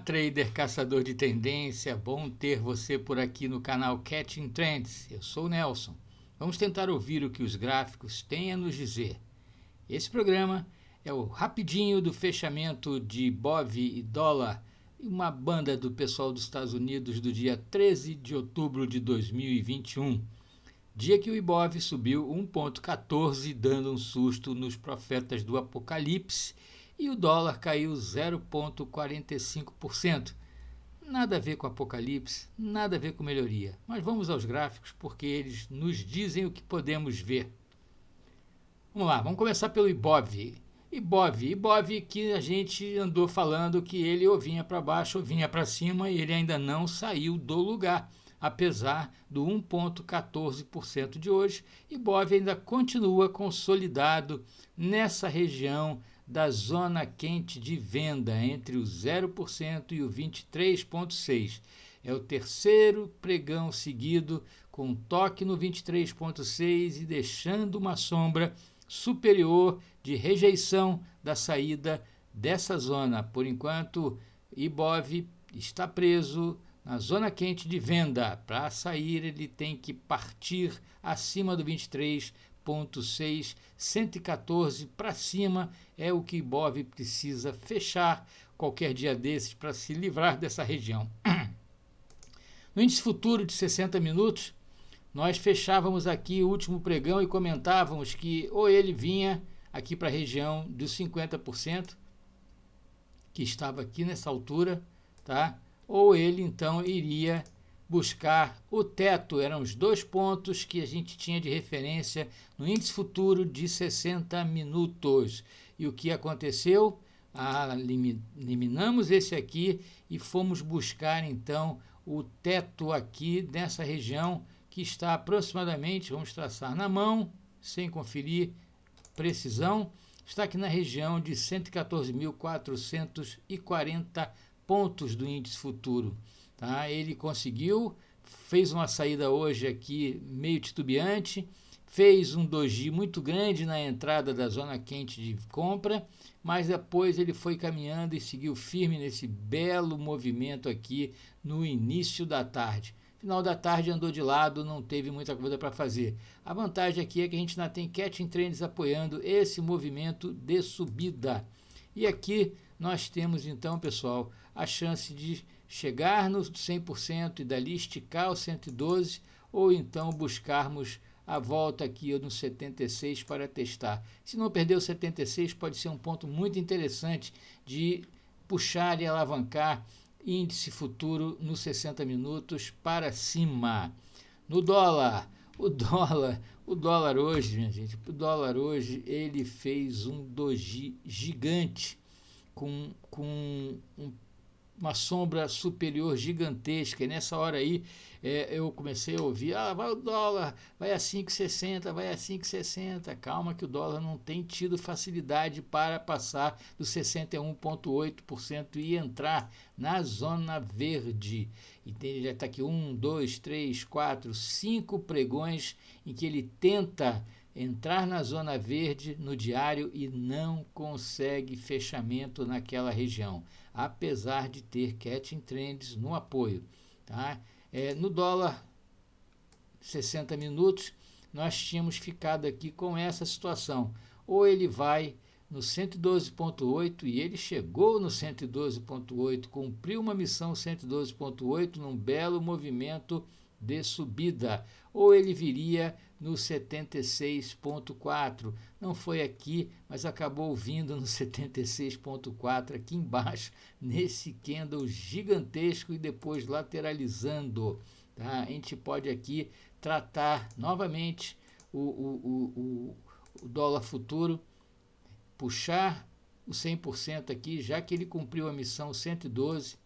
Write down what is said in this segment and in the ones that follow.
trader caçador de tendência, bom ter você por aqui no canal Catching Trends. Eu sou o Nelson. Vamos tentar ouvir o que os gráficos têm a nos dizer. Esse programa é o rapidinho do fechamento de Ibov e dólar, uma banda do pessoal dos Estados Unidos do dia 13 de outubro de 2021. Dia que o Ibov subiu 1,14, dando um susto nos profetas do Apocalipse, e o dólar caiu 0,45%. Nada a ver com Apocalipse, nada a ver com melhoria. Mas vamos aos gráficos, porque eles nos dizem o que podemos ver. Vamos lá, vamos começar pelo Ibov. Ibov que a gente andou falando que ele ou vinha para baixo ou vinha para cima e ele ainda não saiu do lugar. Apesar do 1,14% de hoje, Ibov ainda continua consolidado nessa região da zona quente de venda, entre o 0% e o 23,6%. É o terceiro pregão seguido com toque no 23,6% e deixando uma sombra superior de rejeição da saída dessa zona. Por enquanto, Ibov está preso na zona quente de venda. Para sair, ele tem que partir acima do 23,6, 114 para cima é o que Ibov precisa fechar qualquer dia desses para se livrar dessa região. No índice futuro de 60 minutos, nós fechávamos aqui o último pregão e comentávamos que ou ele vinha aqui para a região dos 50%, que estava aqui nessa altura, tá? Ou ele então iria buscar o teto. Eram os dois pontos que a gente tinha de referência no índice futuro de 60 minutos. E o que aconteceu? Eliminamos esse aqui e fomos buscar então o teto aqui nessa região que está aproximadamente, vamos traçar na mão, sem conferir precisão, está aqui na região de 114.440 pontos do índice futuro. Tá? Ele conseguiu, fez uma saída hoje aqui meio titubeante, fez um doji muito grande na entrada da zona quente de compra, mas depois ele foi caminhando e seguiu firme nesse belo movimento aqui no início da tarde. Final da tarde andou de lado, não teve muita coisa para fazer. A vantagem aqui é que a gente ainda tem Catching Trends apoiando esse movimento de subida. E aqui nós temos então, pessoal, a chance de chegar no 100% e dali esticar o 112 ou então buscarmos a volta aqui no 76 para testar. Se não perder o 76, pode ser um ponto muito interessante de puxar e alavancar índice futuro nos 60 minutos para cima. No dólar, o dólar hoje, minha gente, o dólar hoje ele fez um doji gigante com uma sombra superior gigantesca, e nessa hora aí eu comecei a ouvir, vai o dólar, vai a 5,60, vai a 5,60, calma que o dólar não tem tido facilidade para passar dos 61,8% e entrar na zona verde. Ele já está aqui 1, 2, 3, 4, 5 pregões em que ele tenta entrar na zona verde no diário e não consegue fechamento naquela região, apesar de ter Catching Trends no apoio. Tá? No dólar 60 minutos, nós tínhamos ficado aqui com essa situação. Ou ele vai no 112,8 e ele chegou no 112,8, cumpriu uma missão 112,8 num belo movimento de subida, ou ele viria no 76,4, não foi aqui, mas acabou vindo no 76,4 aqui embaixo, nesse candle gigantesco e depois lateralizando. Tá? A gente pode aqui tratar novamente o dólar futuro, puxar o 100% aqui, já que ele cumpriu a missão 112,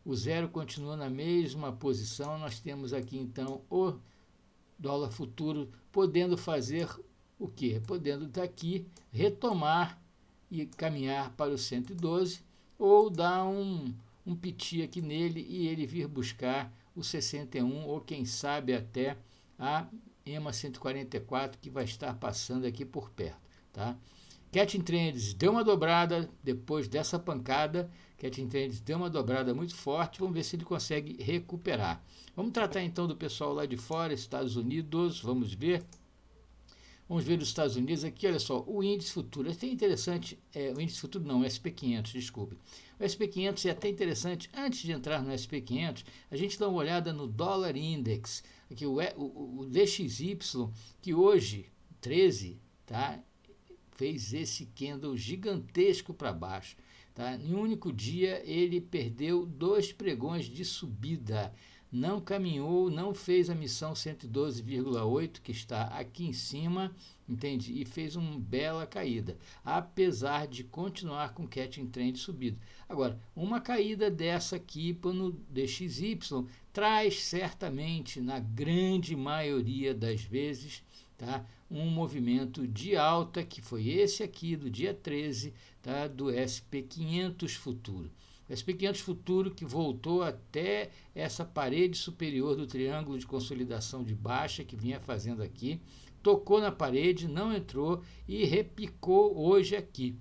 o zero continua na mesma posição, nós temos aqui então o dólar futuro podendo fazer o quê? Podendo daqui retomar e caminhar para o 112 ou dar um piti aqui nele e ele vir buscar o 61 ou quem sabe até a EMA 144 que vai estar passando aqui por perto. Tá? Cash Trends deu uma dobrada depois dessa pancada. Cash Trends deu uma dobrada muito forte. Vamos ver se ele consegue recuperar. Vamos tratar então do pessoal lá de fora, Estados Unidos. Vamos ver. Vamos ver os Estados Unidos aqui, olha só, o índice futuro. É até interessante, o índice futuro não, o SP500, desculpe. O SP500 é até interessante, antes de entrar no SP500, a gente dá uma olhada no Dollar Index, aqui o DXY, que hoje, 13, tá, fez esse candle gigantesco para baixo. Tá? Em um único dia, ele perdeu 2 pregões de subida. Não caminhou, não fez a missão 112,8 que está aqui em cima, entende? E fez uma bela caída, apesar de continuar com catching trend subido. Agora, uma caída dessa aqui no DXY traz certamente, na grande maioria das vezes, tá, um movimento de alta, que foi esse aqui do dia 13, tá, do SP500 futuro. O SP500 futuro que voltou até essa parede superior do triângulo de consolidação de baixa que vinha fazendo aqui, tocou na parede, não entrou e repicou hoje aqui,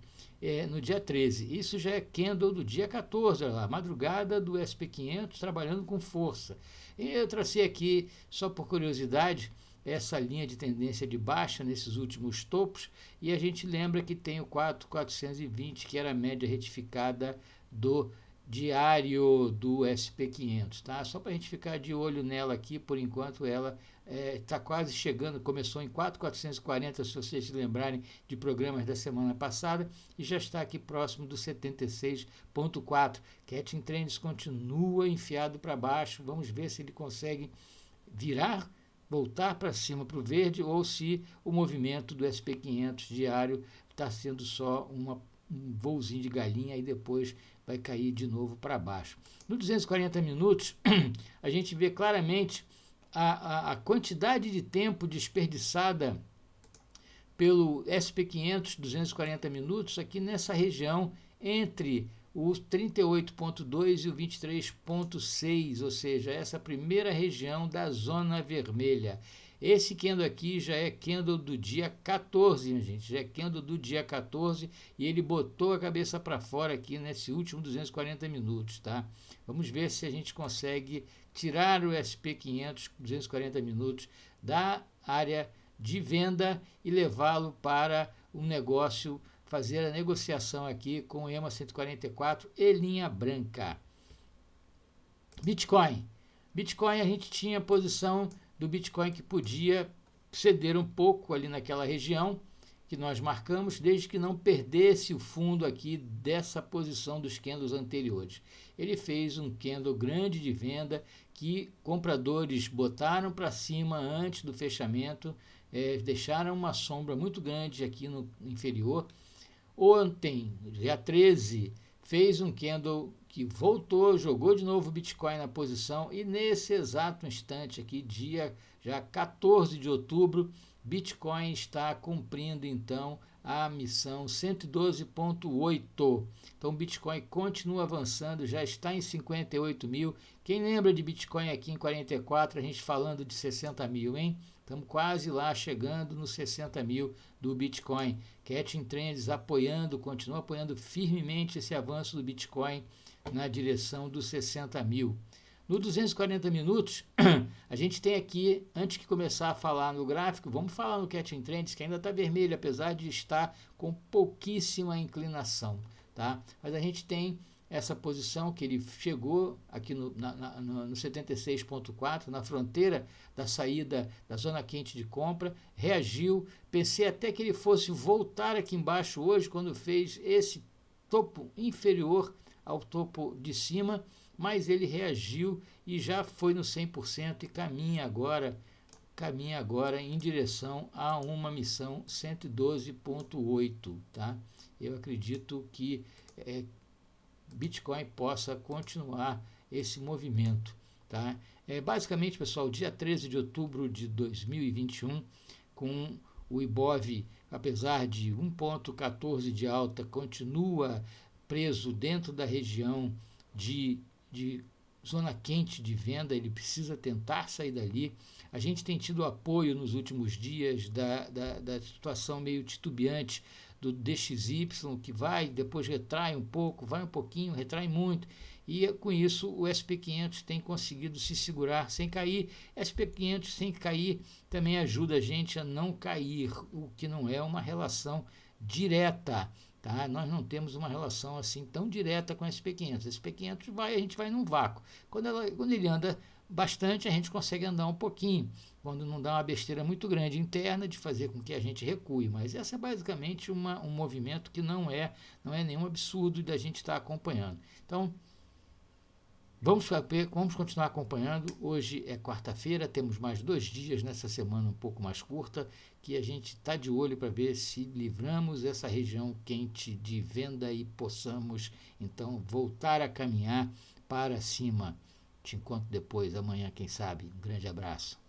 no dia 13. Isso já é candle do dia 14, olha lá, madrugada do SP500 trabalhando com força. Eu tracei aqui, só por curiosidade, essa linha de tendência de baixa nesses últimos topos, e a gente lembra que tem o 4,420, que era a média retificada do diário do SP500, tá? Só para a gente ficar de olho nela aqui, por enquanto ela está quase chegando, começou em 4,440, se vocês se lembrarem de programas da semana passada, e já está aqui próximo do 76,4. Catching Trends continua enfiado para baixo, vamos ver se ele consegue virar, voltar para cima para o verde, ou se o movimento do SP500 diário está sendo só um voozinho de galinha e depois vai cair de novo para baixo. No 240 minutos, a gente vê claramente a quantidade de tempo desperdiçada pelo SP500 240 minutos aqui nessa região entre o 38,2 e o 23,6, ou seja, essa primeira região da zona vermelha. Esse candle aqui já é candle do dia 14, minha gente, já é candle do dia 14 e ele botou a cabeça para fora aqui nesse último 240 minutos, tá? Vamos ver se a gente consegue tirar o SP500 240 minutos da área de venda e levá-lo para um negócio, fazer a negociação aqui com o EMA 144 e linha branca. Bitcoin. Bitcoin, a gente tinha a posição do Bitcoin que podia ceder um pouco ali naquela região que nós marcamos, desde que não perdesse o fundo aqui dessa posição dos candles anteriores. Ele fez um candle grande de venda que compradores botaram para cima antes do fechamento, deixaram uma sombra muito grande aqui no inferior. Ontem, dia 13, fez um candle que voltou, jogou de novo o Bitcoin na posição e nesse exato instante aqui, dia já 14 de outubro, Bitcoin está cumprindo então a missão 112,8. Então Bitcoin continua avançando, já está em 58 mil. Quem lembra de Bitcoin aqui em 44, a gente falando de 60 mil, hein? Estamos quase lá, chegando nos 60 mil do Bitcoin. Catching Trends apoiando, continua apoiando firmemente esse avanço do Bitcoin na direção dos 60 mil. No 240 minutos, a gente tem aqui, antes de começar a falar no gráfico, vamos falar no Catching Trends, que ainda está vermelho, apesar de estar com pouquíssima inclinação, tá? Mas a gente tem essa posição que ele chegou aqui no 76,4, na fronteira da saída da zona quente de compra, reagiu, pensei até que ele fosse voltar aqui embaixo hoje, quando fez esse topo inferior ao topo de cima, mas ele reagiu e já foi no 100% e caminha agora em direção a uma missão 112,8, tá? Eu acredito que Bitcoin possa continuar esse movimento, tá? Basicamente, pessoal, dia 13 de outubro de 2021, com o Ibov, apesar de 1,14 de alta, continua preso dentro da região de zona quente de venda, ele precisa tentar sair dali. A gente tem tido apoio nos últimos dias da situação meio titubeante do DXY, que vai, depois retrai um pouco, vai um pouquinho, retrai muito, e com isso o SP500 tem conseguido se segurar sem cair. SP500 sem cair também ajuda a gente a não cair, o que não é uma relação direta. Tá? Nós não temos uma relação assim tão direta com o SP500. O SP500 a gente vai num vácuo. Quando ele anda bastante, a gente consegue andar um pouquinho, quando não dá uma besteira muito grande interna de fazer com que a gente recue. Mas essa é basicamente um movimento que não é nenhum absurdo da gente estar acompanhando. Então, vamos continuar acompanhando. Hoje é quarta-feira, temos mais 2 dias nessa semana um pouco mais curta, que a gente está de olho para ver se livramos essa região quente de venda e possamos, então, voltar a caminhar para cima. Te encontro depois, amanhã, quem sabe. Um grande abraço.